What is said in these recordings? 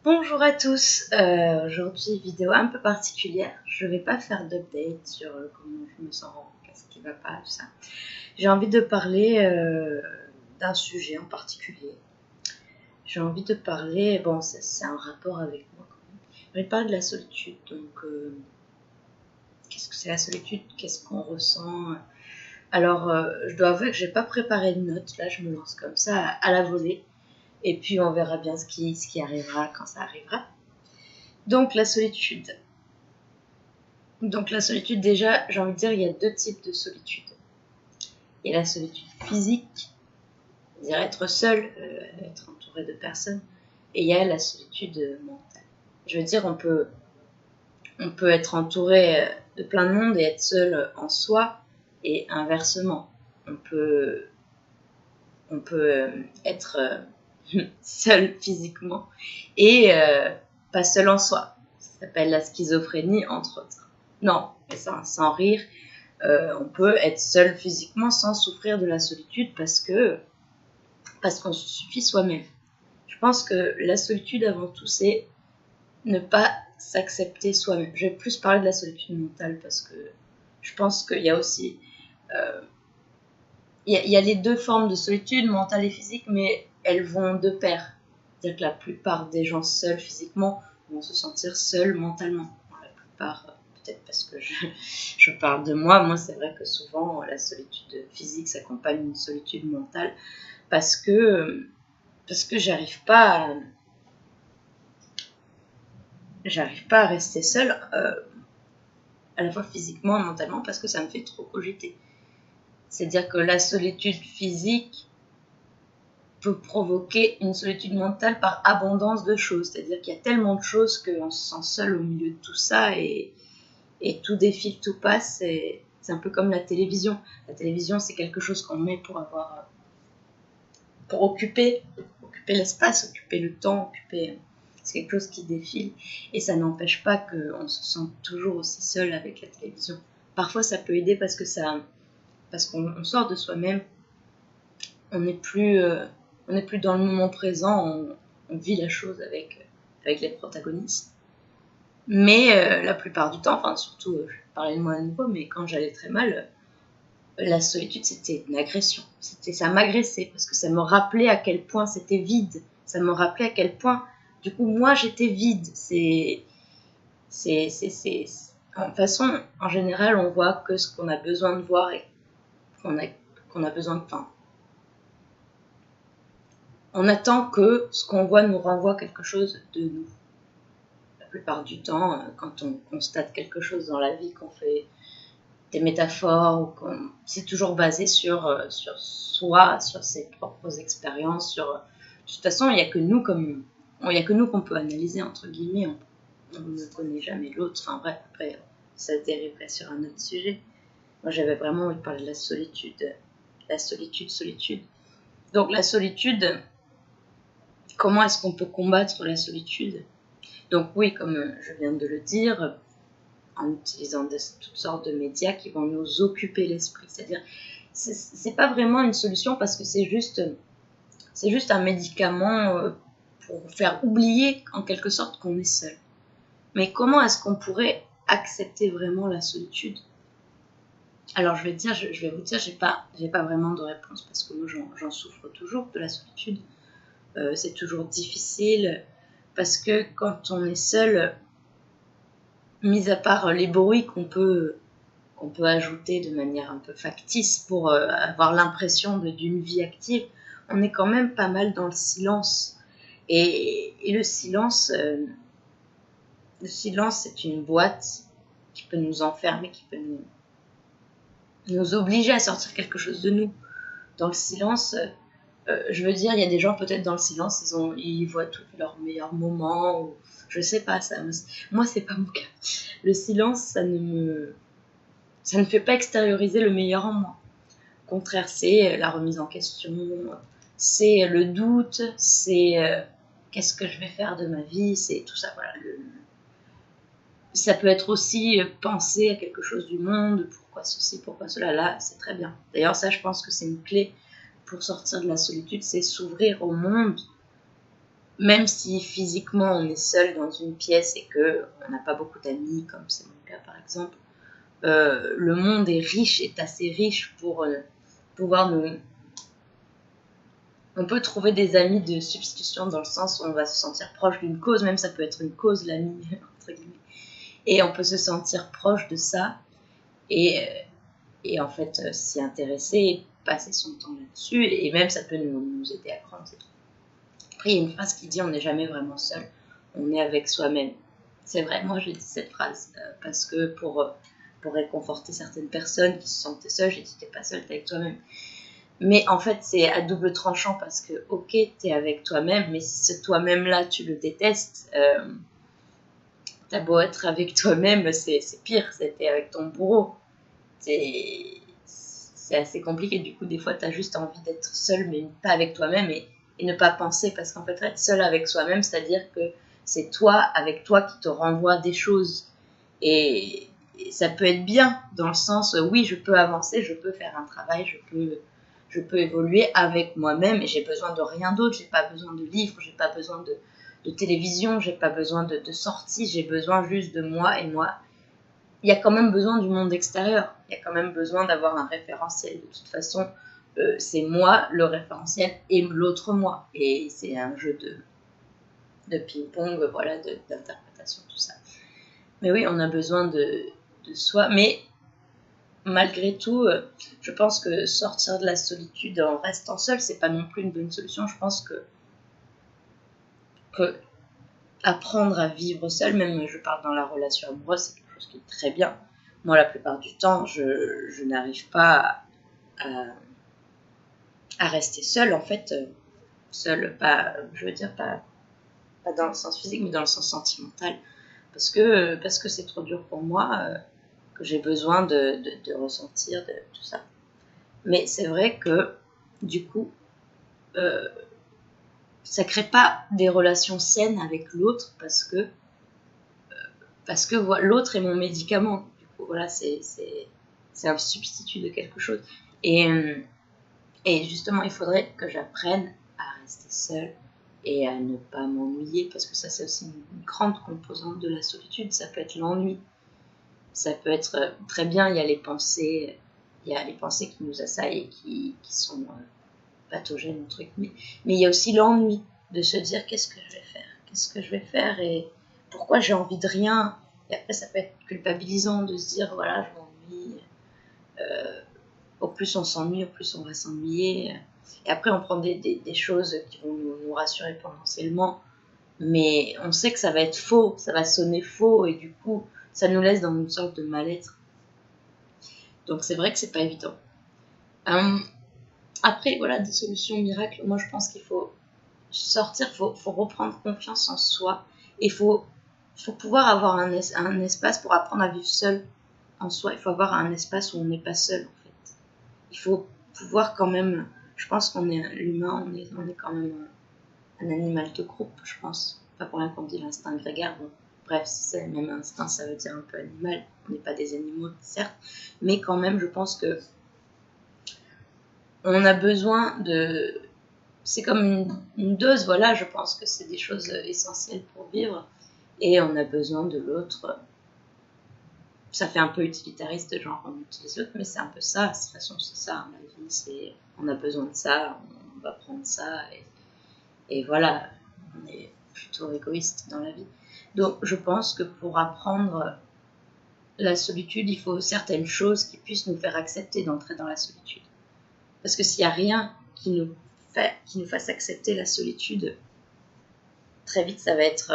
Bonjour à tous, aujourd'hui vidéo un peu particulière, je vais pas faire d'update sur comment je me sens, qu'est-ce qui va pas, tout ça. J'ai envie de parler d'un sujet en particulier. J'ai envie de parler, bon c'est un rapport avec moi quand même. J'ai envie de parler de la solitude, donc qu'est-ce que c'est la solitude, qu'est-ce qu'on ressent. Alors je dois avouer que j'ai pas préparé de notes, là je me lance comme ça à la volée. Et puis on verra bien ce qui arrivera quand ça arrivera. Donc la solitude. Déjà, j'ai envie de dire, il y a deux types de solitude. Il y a la solitude physique, c'est-à-dire être seul, être entouré de personnes. Et il y a la solitude mentale. Je veux dire, on peut être entouré de plein de monde et être seul en soi, et inversement. On peut être seul physiquement et pas seul en soi. Ça s'appelle la schizophrénie, entre autres. Non, mais sans rire, on peut être seul physiquement sans souffrir de la solitude parce qu'on se suffit soi-même. Je pense que la solitude, avant tout, c'est ne pas s'accepter soi-même. Je vais plus parler de la solitude mentale parce que je pense qu'il y a aussi... il y a les deux formes de solitude, mentale et physique, mais elles vont de pair. C'est-à-dire que la plupart des gens seuls physiquement vont se sentir seuls mentalement. La plupart, peut-être parce que je parle de moi. Moi, c'est vrai que souvent, la solitude physique s'accompagne d'une solitude mentale parce que j'arrive pas à rester seule, à la fois physiquement et mentalement, parce que ça me fait trop cogiter. C'est-à-dire que la solitude physique peut provoquer une solitude mentale par abondance de choses. C'est-à-dire qu'il y a tellement de choses qu'on se sent seul au milieu de tout ça et tout défile, tout passe. C'est un peu comme la télévision. La télévision, c'est quelque chose qu'on met pour occuper l'espace, occuper le temps, c'est quelque chose qui défile. Et ça n'empêche pas qu'on se sente toujours aussi seul avec la télévision. Parfois, ça peut aider parce qu'on sort de soi-même. On n'est plus dans le moment présent, on vit la chose avec les protagonistes. Mais la plupart du temps, enfin surtout, je parlais de moi à nouveau, mais quand j'allais très mal, la solitude c'était une agression. Ça m'agressait parce que ça me rappelait à quel point c'était vide. Ça me rappelait à quel point, du coup, moi j'étais vide. De toute façon, en général, on voit que ce qu'on a besoin de voir et qu'on a besoin de... Enfin, on attend que ce qu'on voit nous renvoie quelque chose de nous. La plupart du temps, quand on constate quelque chose dans la vie, qu'on fait des métaphores, c'est toujours basé sur soi, sur ses propres expériences. De toute façon, il n'y a que nous qu'on peut analyser, entre guillemets. On ne connaît jamais l'autre. Enfin bref, après, ça dériverait sur un autre sujet. Moi, j'avais vraiment envie de parler de la solitude. Solitude. Donc la solitude... Comment est-ce qu'on peut combattre la solitude? Donc oui, comme je viens de le dire, en utilisant toutes sortes de médias qui vont nous occuper l'esprit. C'est-à-dire, c'est pas vraiment une solution parce que c'est juste un médicament pour faire oublier en quelque sorte qu'on est seul. Mais comment est-ce qu'on pourrait accepter vraiment la solitude? Alors je vais vous dire, j'ai pas vraiment de réponse parce que moi j'en souffre toujours de la solitude. C'est toujours difficile parce que quand on est seul, mis à part les bruits qu'on peut ajouter de manière un peu factice pour avoir l'impression d'une vie active, on est quand même pas mal dans le silence. Et le silence, c'est une boîte qui peut nous enfermer, qui peut nous obliger à sortir quelque chose de nous. Dans le silence, je veux dire, il y a des gens peut-être dans le silence, ils voient tous leurs meilleurs moments, ou je sais pas, moi c'est pas mon cas. Le silence, ça ne fait pas extérioriser le meilleur en moi. Au contraire, c'est la remise en question, c'est le doute, c'est qu'est-ce que je vais faire de ma vie, c'est tout ça, voilà. Ça peut être aussi penser à quelque chose du monde, pourquoi ceci, pourquoi cela, là, c'est très bien. D'ailleurs, ça, je pense que c'est une clé pour sortir de la solitude, c'est s'ouvrir au monde même si physiquement on est seul dans une pièce et qu'on n'a pas beaucoup d'amis, comme c'est mon cas par exemple, le monde est assez riche pour pouvoir nous... On peut trouver des amis de substitution dans le sens où on va se sentir proche d'une cause, même ça peut être une cause, l'ami, entre guillemets. Et on peut se sentir proche de ça et en fait s'y intéresser, passer son temps là-dessus, et même ça peut nous aider à grandir. Après, il y a une phrase qui dit on n'est jamais vraiment seul, on est avec soi-même. C'est vrai, moi j'ai dit cette phrase parce que pour réconforter certaines personnes qui se sentaient seules, j'ai dit t'es pas seule, t'es avec toi-même. Mais en fait, c'est à double tranchant parce que, ok, t'es avec toi-même, mais si ce toi-même-là, tu le détestes, t'as beau être avec toi-même, c'est pire, t'es avec ton bourreau. C'est assez compliqué, du coup, des fois, t'as juste envie d'être seul, mais pas avec toi-même et ne pas penser, parce qu'en fait, être seul avec soi-même, c'est-à-dire que c'est toi, avec toi, qui te renvoie des choses. Et ça peut être bien, dans le sens, oui, je peux avancer, je peux faire un travail, je peux évoluer avec moi-même et j'ai besoin de rien d'autre, j'ai pas besoin de livres, j'ai pas besoin de télévision, j'ai pas besoin de sorties, j'ai besoin juste de moi et moi. Il y a quand même besoin du monde extérieur, il y a quand même besoin d'avoir un référentiel. De toute façon, c'est moi le référentiel et l'autre moi. Et c'est un jeu de ping-pong, voilà, d'interprétation, tout ça. Mais oui, on a besoin de soi, mais malgré tout, je pense que sortir de la solitude en restant seul, c'est pas non plus une bonne solution. Je pense que apprendre à vivre seul, même je parle dans la relation amoureuse, c'est quelque chose qui est très bien. Moi, la plupart du temps, je n'arrive pas à rester seule, en fait. Seule, pas, je veux dire, pas dans le sens physique, mais dans le sens sentimental. Parce que c'est trop dur pour moi, que j'ai besoin de ressentir de tout ça. Mais c'est vrai que, du coup, ça crée pas des relations saines avec l'autre parce que l'autre est mon médicament. Du coup, voilà, c'est un substitut de quelque chose. Et justement, il faudrait que j'apprenne à rester seule et à ne pas m'ennuyer, parce que ça, c'est aussi une grande composante de la solitude. Ça peut être l'ennui. Ça peut être très bien, il y a les pensées qui nous assaillent et qui sont pathogènes, truc. Mais il y a aussi l'ennui de se dire qu'est-ce que je vais faire et pourquoi j'ai envie de rien. Et après, ça peut être culpabilisant de se dire voilà, je m'ennuie. Au plus on s'ennuie, au plus on va s'ennuyer. Et après, on prend des choses qui vont nous rassurer potentiellement. Mais on sait que ça va être faux, ça va sonner faux, et du coup, ça nous laisse dans une sorte de mal-être. Donc c'est vrai que c'est pas évident. Après, voilà, des solutions miracles. Moi, je pense qu'il faut sortir, faut reprendre confiance en soi. Et faut pouvoir avoir un espace pour apprendre à vivre seul en soi. Il faut avoir un espace où on n'est pas seul, en fait. Il faut pouvoir quand même... Je pense qu'on est l'humain, on est quand même un animal de groupe, je pense. Pas pour rien qu'on dit l'instinct grégaire. Bon, bref, c'est le même instinct, ça veut dire un peu animal. On n'est pas des animaux, certes. Mais quand même, je pense que on a besoin de... C'est comme une dose, voilà, je pense que c'est des choses essentielles pour vivre. Et on a besoin de l'autre. Ça fait un peu utilitariste, genre on utilise l'autre, mais c'est un peu ça. De toute façon, c'est ça, la vie, c'est... On a besoin de ça, on va prendre ça. Et voilà, on est plutôt égoïste dans la vie. Donc je pense que pour apprendre la solitude, il faut certaines choses qui puissent nous faire accepter d'entrer dans la solitude. Parce que s'il n'y a rien qui nous fasse accepter la solitude, très vite ça va être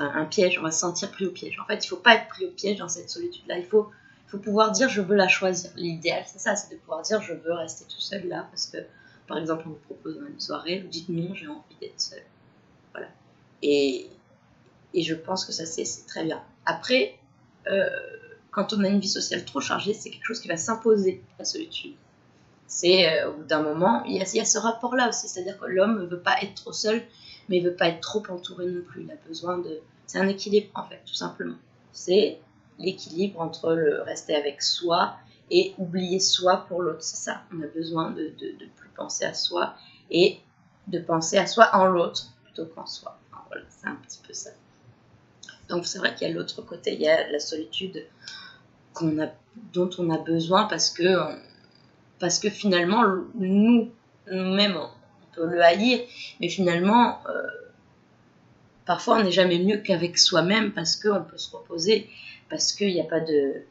un piège, on va se sentir pris au piège. En fait, il ne faut pas être pris au piège dans cette solitude-là. Il faut pouvoir dire je veux la choisir. L'idéal, c'est ça, c'est de pouvoir dire je veux rester tout seul là, parce que, par exemple, on vous propose une soirée, vous dites non, j'ai envie d'être seul. Voilà. Et je pense que ça, c'est très bien. Après, quand on a une vie sociale trop chargée, c'est quelque chose qui va s'imposer, la solitude. C'est au bout d'un moment, il y a ce rapport-là aussi, c'est-à-dire que l'homme ne veut pas être trop seul, mais il ne veut pas être trop entouré non plus. Il a besoin de... C'est un équilibre, en fait, tout simplement. C'est l'équilibre entre le rester avec soi et oublier soi pour l'autre. C'est ça, on a besoin de plus penser à soi et de penser à soi en l'autre plutôt qu'en soi. Enfin, voilà, c'est un petit peu ça. Donc c'est vrai qu'il y a l'autre côté, il y a la solitude dont on a besoin parce que finalement, nous-mêmes, on peut le haïr, mais finalement, parfois on n'est jamais mieux qu'avec soi-même parce qu'on peut se reposer, parce qu'il n'y a pas de...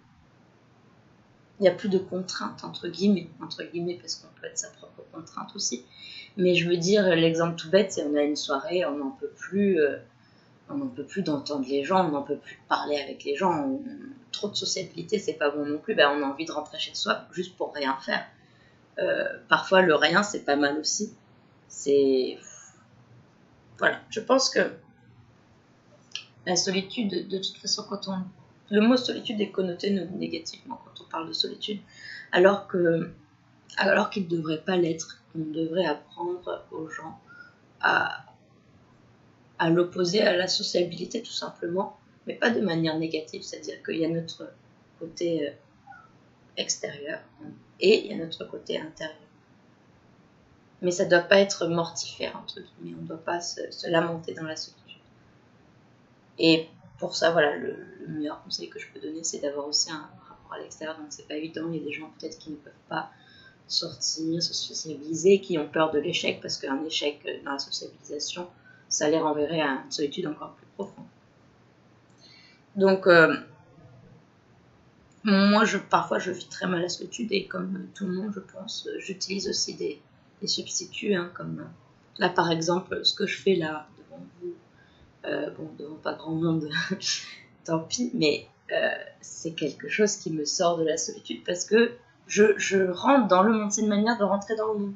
Il n'y a plus de contraintes, entre guillemets, parce qu'on peut être sa propre contrainte aussi. Mais je veux dire, l'exemple tout bête, c'est on a une soirée, on n'en peut plus d'entendre les gens, on n'en peut plus de parler avec les gens, trop de sociabilité, c'est pas bon non plus, on a envie de rentrer chez soi juste pour rien faire. Parfois, le rien, c'est pas mal aussi. Voilà, je pense que la solitude, de toute façon, le mot solitude est connoté négativement quand on parle de solitude, alors qu'il ne devrait pas l'être. On devrait apprendre aux gens à l'opposer à la sociabilité, tout simplement, mais pas de manière négative, c'est-à-dire qu'il y a notre côté extérieur et il y a notre côté intérieur. Mais ça ne doit pas être mortifère, entre guillemets, on ne doit pas se lamenter dans la solitude. Et pour ça, voilà, le meilleur conseil que je peux donner, c'est d'avoir aussi un rapport à l'extérieur. Donc c'est pas évident, il y a des gens peut-être qui ne peuvent pas sortir, se sociabiliser, qui ont peur de l'échec, parce qu'un échec dans la sociabilisation, ça les renverrait à une solitude encore plus profonde. Donc moi, parfois, je vis très mal la solitude, et comme tout le monde, je pense, j'utilise aussi des substituts, comme là, par exemple, ce que je fais là, devant vous, devant pas grand monde, tant pis, mais c'est quelque chose qui me sort de la solitude parce que je rentre dans le monde, c'est une manière de rentrer dans le monde.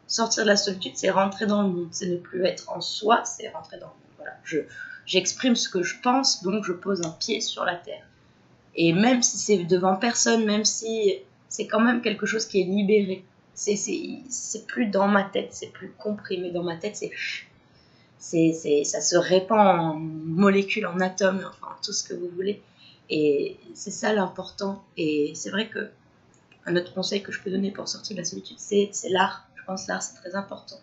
Sortir de la solitude, c'est rentrer dans le monde, c'est ne plus être en soi, c'est rentrer dans le monde. Voilà, j'exprime ce que je pense, donc je pose un pied sur la terre. Et même si c'est devant personne, même si c'est quand même quelque chose qui est libéré, c'est plus dans ma tête, c'est plus comprimé dans ma tête, ça se répand en molécules, en atomes, enfin tout ce que vous voulez. Et c'est ça l'important. Et c'est vrai que un autre conseil que je peux donner pour sortir de la solitude, c'est l'art. Je pense que l'art, c'est très important.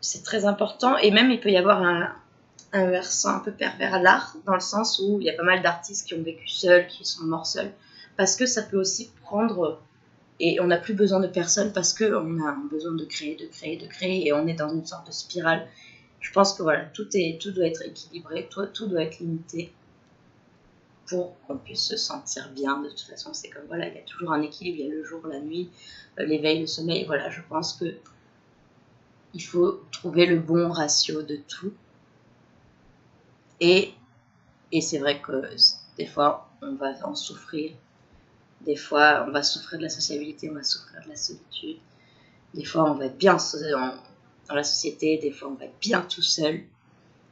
C'est très important. Et même, il peut y avoir un versant un peu pervers à l'art, dans le sens où il y a pas mal d'artistes qui ont vécu seuls, qui sont morts seuls. Parce que ça peut aussi prendre... Et on n'a plus besoin de personne parce qu'on a besoin de créer, et on est dans une sorte de spirale. Je pense que voilà, tout doit être équilibré, tout doit être limité pour qu'on puisse se sentir bien. De toute façon, c'est comme, voilà, il y a toujours un équilibre, il y a le jour, la nuit, l'éveil, le sommeil. Voilà, je pense que il faut trouver le bon ratio de tout. Et c'est vrai que des fois, on va en souffrir. Des fois, on va souffrir de la sociabilité, on va souffrir de la solitude. Des fois, on va être bien dans la société, des fois, on va être bien tout seul.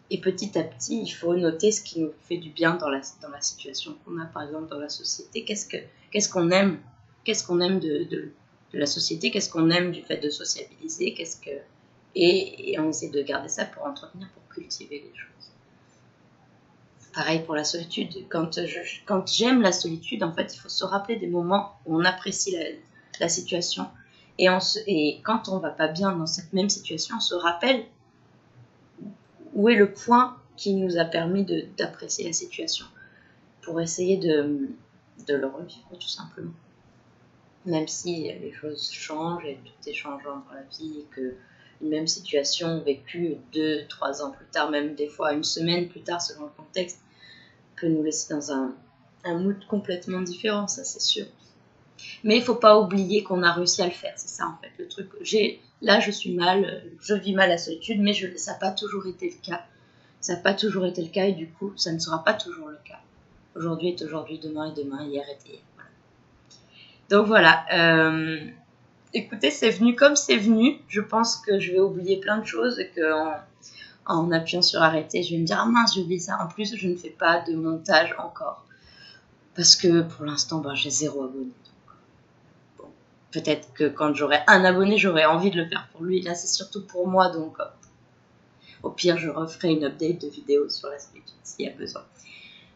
Et petit à petit, il faut noter ce qui nous fait du bien dans la situation qu'on a, par exemple, dans la société. Qu'est-ce qu'on aime de la société, qu'est-ce qu'on aime du fait de sociabiliser, et on essaie de garder ça pour entretenir, pour cultiver les choses. Pareil pour la solitude. Quand j'aime la solitude, en fait, il faut se rappeler des moments où on apprécie la situation. Et quand on va pas bien dans cette même situation, on se rappelle où est le point qui nous a permis d'apprécier la situation pour essayer de le revivre, tout simplement. Même si les choses changent et tout est changeant dans la vie, et que une même situation vécue 2-3 ans plus tard, même des fois une semaine plus tard selon le contexte, peut nous laisser dans un mood complètement différent, ça c'est sûr. Mais il ne faut pas oublier qu'on a réussi à le faire, c'est ça en fait le truc. Là je suis mal, je vis mal la solitude, mais ça n'a pas toujours été le cas. Ça n'a pas toujours été le cas, et du coup ça ne sera pas toujours le cas. Aujourd'hui est aujourd'hui, demain est demain, hier est hier. Voilà. Donc voilà, écoutez, c'est venu comme c'est venu. Je pense que je vais oublier plein de choses, et qu'en appuyant sur arrêter, je vais me dire, ah mince, j'ai oublié ça. En plus, je ne fais pas de montage encore, parce que pour l'instant, j'ai 0 abonnés. Bon, peut-être que quand j'aurai un abonné, j'aurai envie de le faire pour lui. Là, c'est surtout pour moi, donc au pire, je referai une update de vidéo sur la solitude s'il y a besoin.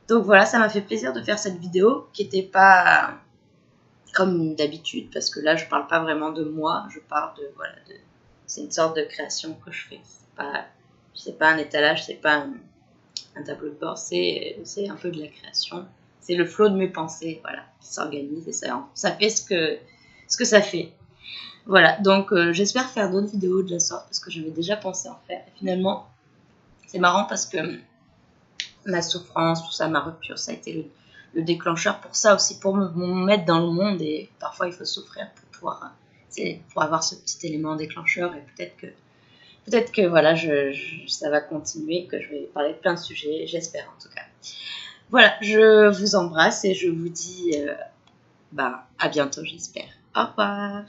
Donc voilà, ça m'a fait plaisir de faire cette vidéo, qui n'était pas comme d'habitude, parce que là, je parle pas vraiment de moi, je parle c'est une sorte de création que je fais. C'est pas un étalage, c'est pas un tableau de bord, c'est un peu de la création. C'est le flot de mes pensées, voilà, qui s'organise et ça fait ce que ça fait. Voilà, donc j'espère faire d'autres vidéos de la sorte parce que j'avais déjà pensé en faire. Et finalement, c'est marrant parce que ma souffrance, tout ça, ma rupture, ça a été le déclencheur pour ça aussi, pour me mettre dans le monde. Et parfois, il faut souffrir pour avoir ce petit élément déclencheur. Et peut-être que voilà, ça va continuer, que je vais parler de plein de sujets, j'espère en tout cas. Voilà, je vous embrasse et je vous dis à bientôt, j'espère. Au revoir.